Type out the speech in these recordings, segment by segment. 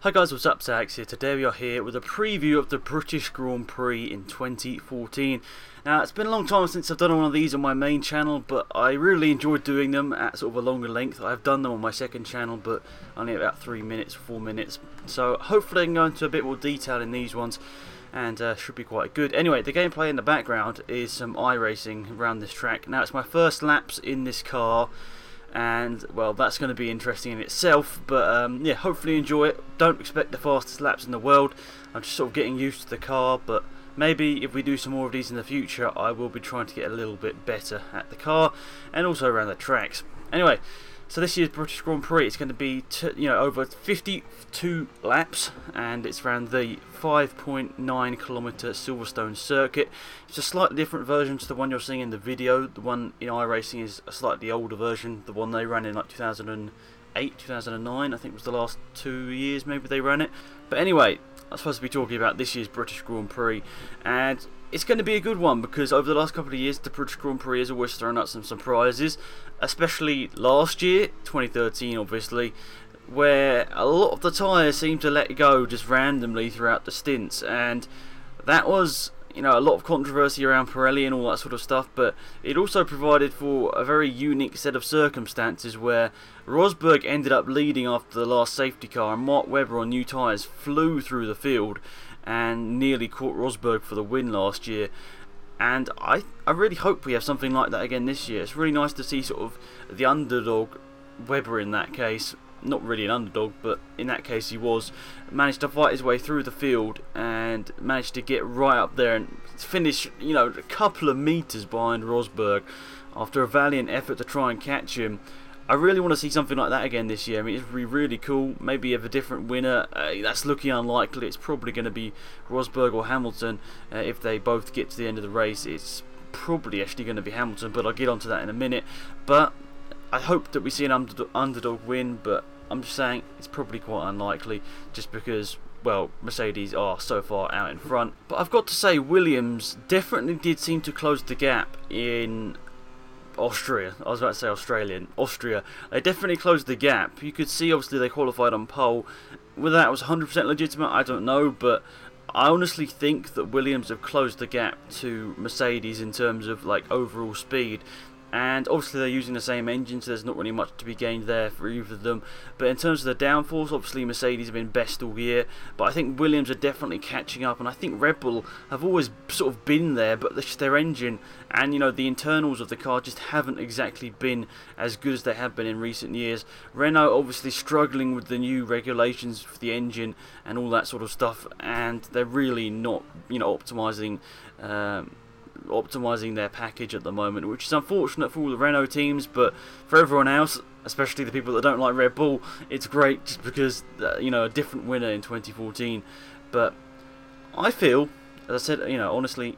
Hi guys, what's up? Zax here. Today we are here with a preview of the British Grand Prix in 2014. Now, it's been a long time since I've done one of these on my main channel, but I really enjoyed doing them at sort of a longer length. I've done them on my second channel, but only about 3 minutes, 4 minutes. So hopefully I can go into a bit more detail in these ones, and should be quite good. Anyway, the gameplay in the background is some iRacing around this track. Now, it's my first laps in this car, and well, that's going to be interesting in itself, but yeah, hopefully enjoy it. Don't expect the fastest laps in the world. I'm just sort of getting used to the car, but maybe if we do some more of these in the future, I will be trying to get a little bit better at the car and also around the tracks. Anyway, so this year's British Grand Prix, it's going to be over 52 laps, and it's around the 5.9 kilometre Silverstone circuit. It's a slightly different version to the one you're seeing in the video. The one in iRacing is a slightly older version. The one they ran in like 2008, 2009, I think was the last 2 years maybe they ran it. But anyway, I'm supposed to be talking about this year's British Grand Prix, and it's going to be a good one because over the last couple of years the British Grand Prix has always thrown out some surprises, especially last year, 2013 obviously, where a lot of the tyres seemed to let go just randomly throughout the stints, and that was a lot of controversy around Pirelli and all that sort of stuff, but it also provided for a very unique set of circumstances where Rosberg ended up leading after the last safety car, and Mark Webber on new tyres flew through the field and nearly caught Rosberg for the win last year. And I really hope we have something like that again this year. It's really nice to see sort of the underdog, Webber in that case, not really an underdog, but in that case he was, managed to fight his way through the field and managed to get right up there and finish, a couple of meters behind Rosberg after a valiant effort to try and catch him. I really want to see something like that again this year. I mean, it's really cool. Maybe have a different winner. That's looking unlikely. It's probably going to be Rosberg or Hamilton. If they both get to the end of the race, it's probably actually going to be Hamilton, but I'll get onto that in a minute. But I hope that we see an underdog win, but I'm just saying it's probably quite unlikely just because, well, Mercedes are so far out in front. But I've got to say, Williams definitely did seem to close the gap in Austria. I was about to say Australian. Austria. They definitely closed the gap. You could see, obviously, they qualified on pole. Whether that was 100% legitimate, I don't know, but I honestly think that Williams have closed the gap to Mercedes in terms of like overall speed. And obviously they're using the same engine, so there's not really much to be gained there for either of them. But in terms of the downforce, obviously Mercedes have been best all year, but I think Williams are definitely catching up, and I think Red Bull have always sort of been there, but their engine and the internals of the car just haven't exactly been as good as they have been in recent years. Renault obviously struggling with the new regulations for the engine and all that sort of stuff, and they're really not optimizing their package at the moment, which is unfortunate for all the Renault teams, but for everyone else, especially the people that don't like Red Bull, it's great just because a different winner in 2014. But I feel, as I said, honestly,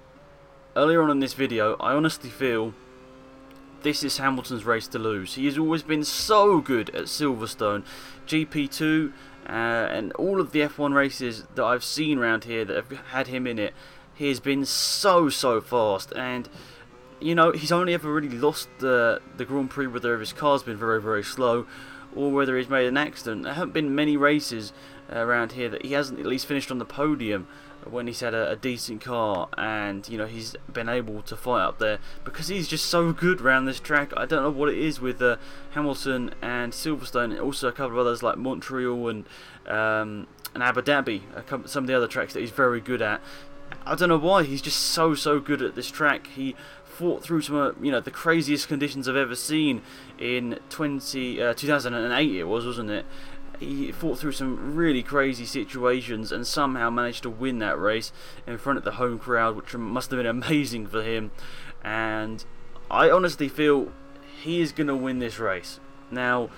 earlier on in this video, I honestly feel this is Hamilton's race to lose. He has always been so good at Silverstone, GP2, and all of the F1 races that I've seen around here that have had him in it. He has been so fast, and he's only ever really lost the Grand Prix whether his car's been very slow or whether he's made an accident. There haven't been many races around here that he hasn't at least finished on the podium when he's had a decent car, and he's been able to fight up there because he's just so good around this track. I don't know what it is with Hamilton and Silverstone, and also a couple of others like Montreal and Abu Dhabi, some of the other tracks that he's very good at. I don't know why, he's just so good at this track. He fought through some the craziest conditions I've ever seen in 2008 it was, wasn't it? He fought through some really crazy situations and somehow managed to win that race in front of the home crowd, which must have been amazing for him. And I honestly feel he is going to win this race. Now,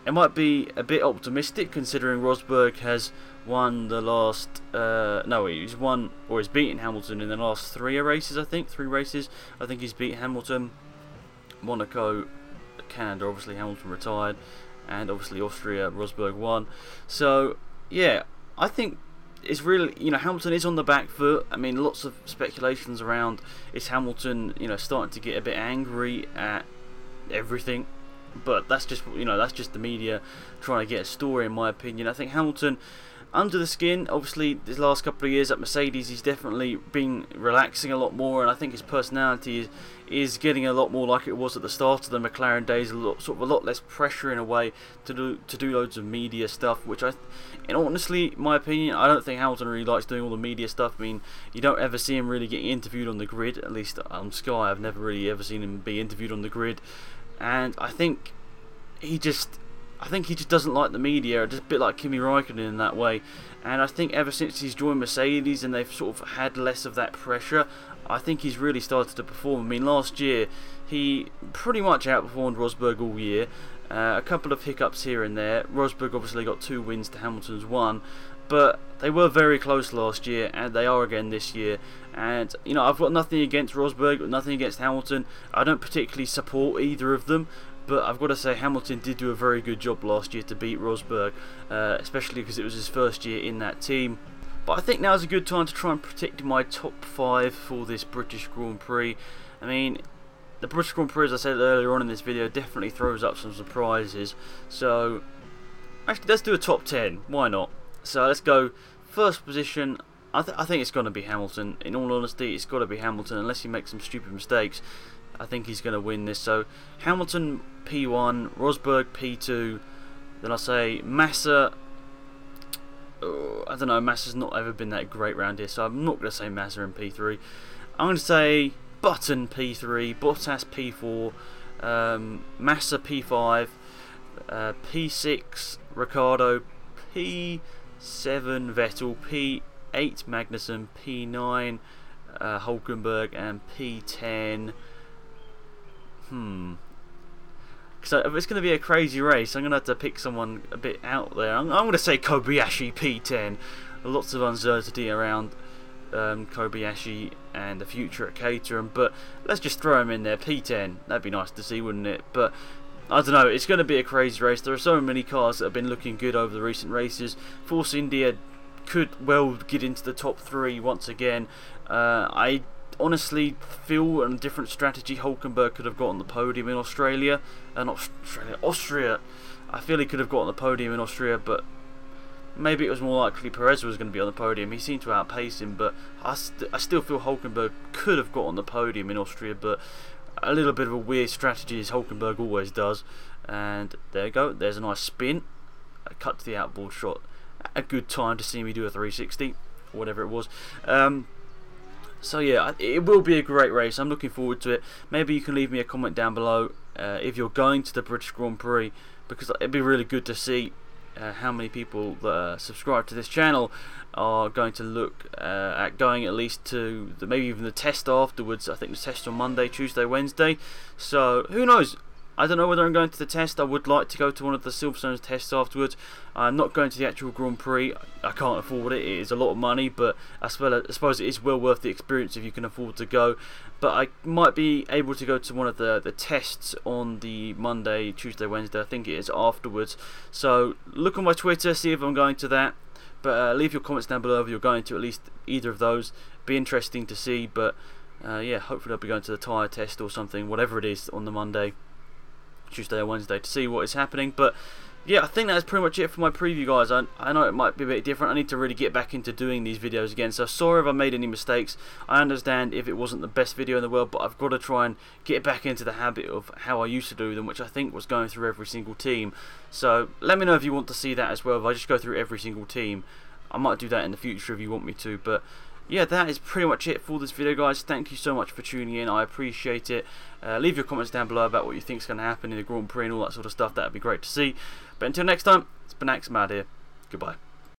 it might be a bit optimistic considering Rosberg has won the last he's won or he's beaten Hamilton in the last 3 races, I think. 3 races. I think he's beat Hamilton, Monaco, Canada, obviously Hamilton retired, and obviously Austria, Rosberg won. So yeah, I think it's really, Hamilton is on the back foot. I mean, lots of speculations around is Hamilton, starting to get a bit angry at everything. But that's just the media trying to get a story, in my opinion. I think Hamilton under the skin, obviously, these last couple of years at Mercedes, he's definitely been relaxing a lot more, and I think his personality is getting a lot more like it was at the start of the McLaren days. A lot less pressure in a way to do loads of media stuff, which and honestly, my opinion, I don't think Hamilton really likes doing all the media stuff. I mean, you don't ever see him really getting interviewed on the grid, at least on Sky. I've never really ever seen him be interviewed on the grid, and I think he just doesn't like the media, just a bit like Kimi Raikkonen in that way. And I think ever since he's joined Mercedes and they've sort of had less of that pressure, I think he's really started to perform. I mean, last year he pretty much outperformed Rosberg all year. A couple of hiccups here and there. Rosberg obviously got 2 wins to Hamilton's 1, but they were very close last year, and they are again this year. And you know, I've got nothing against Rosberg, nothing against Hamilton. I don't particularly support either of them, but I've got to say Hamilton did do a very good job last year to beat Rosberg, especially because it was his first year in that team. But I think now's a good time to try and predict my top 5 for this British Grand Prix. I mean, the British Grand Prix, as I said earlier on in this video, definitely throws up some surprises. So, actually, let's do a top 10. Why not? So, let's go first position. I think it's going to be Hamilton. In all honesty, it's got to be Hamilton, unless he makes some stupid mistakes. I think he's going to win this. So, Hamilton P1, Rosberg P2. Then I'll say Massa. I don't know, Massa's not ever been that great round here, so I'm not going to say Massa in P3. I'm going to say Button P3, Bottas P4, Massa P5, P6 Ricciardo, P7 Vettel, P8 Magnussen, P9 Hulkenberg, and P10. So if it's going to be a crazy race, I'm going to have to pick someone a bit out there. I'm going to say Kobayashi P10. Lots of uncertainty around Kobayashi and the future at Caterham, but let's just throw him in there. P10. That'd be nice to see, wouldn't it? But I don't know. It's going to be a crazy race. There are so many cars that have been looking good over the recent races. Force India could well get into the top 3 once again. I honestly feel on a different strategy Hulkenberg could have got on the podium in Austria. I feel he could have got on the podium in Austria, but maybe it was more likely Perez was going to be on the podium. He seemed to outpace him, but I still feel Hulkenberg could have got on the podium in Austria, but a little bit of a weird strategy as Hulkenberg always does. And there you go, there's a nice spin, a cut to the outboard shot. A good time to see me do a 360, or whatever it was. So yeah, it will be a great race. I'm looking forward to it. Maybe you can leave me a comment down below if you're going to the British Grand Prix, because it'd be really good to see how many people that subscribe to this channel are going to look at going at least to maybe even the test afterwards. I think the test on Monday, Tuesday, Wednesday. So who knows? I don't know whether I'm going to the test. I would like to go to one of the Silverstone tests afterwards. I'm not going to the actual Grand Prix. I can't afford it. It is a lot of money, but I suppose it is well worth the experience if you can afford to go. But I might be able to go to one of the tests on the Monday, Tuesday, Wednesday. I think it is afterwards. So look on my Twitter, see if I'm going to that. But leave your comments down below if you're going to at least either of those. Be interesting to see. But yeah, hopefully I'll be going to the tyre test or something, whatever it is, on the Monday, Tuesday or Wednesday, to see what is happening. But yeah, I think that's pretty much it for my preview, guys. I know it might be a bit different. I need to really get back into doing these videos again, so sorry if I made any mistakes. I understand if it wasn't the best video in the world, but I've got to try and get back into the habit of how I used to do them, which I think was going through every single team. So let me know if you want to see that as well. If I just go through every single team, I might do that in the future if you want me to. But yeah, that is pretty much it for this video, guys. Thank you so much for tuning in. I appreciate it. Leave your comments down below about what you think is going to happen in the Grand Prix and all that sort of stuff. That would be great to see. But until next time, it's been Axel Mad here. Goodbye.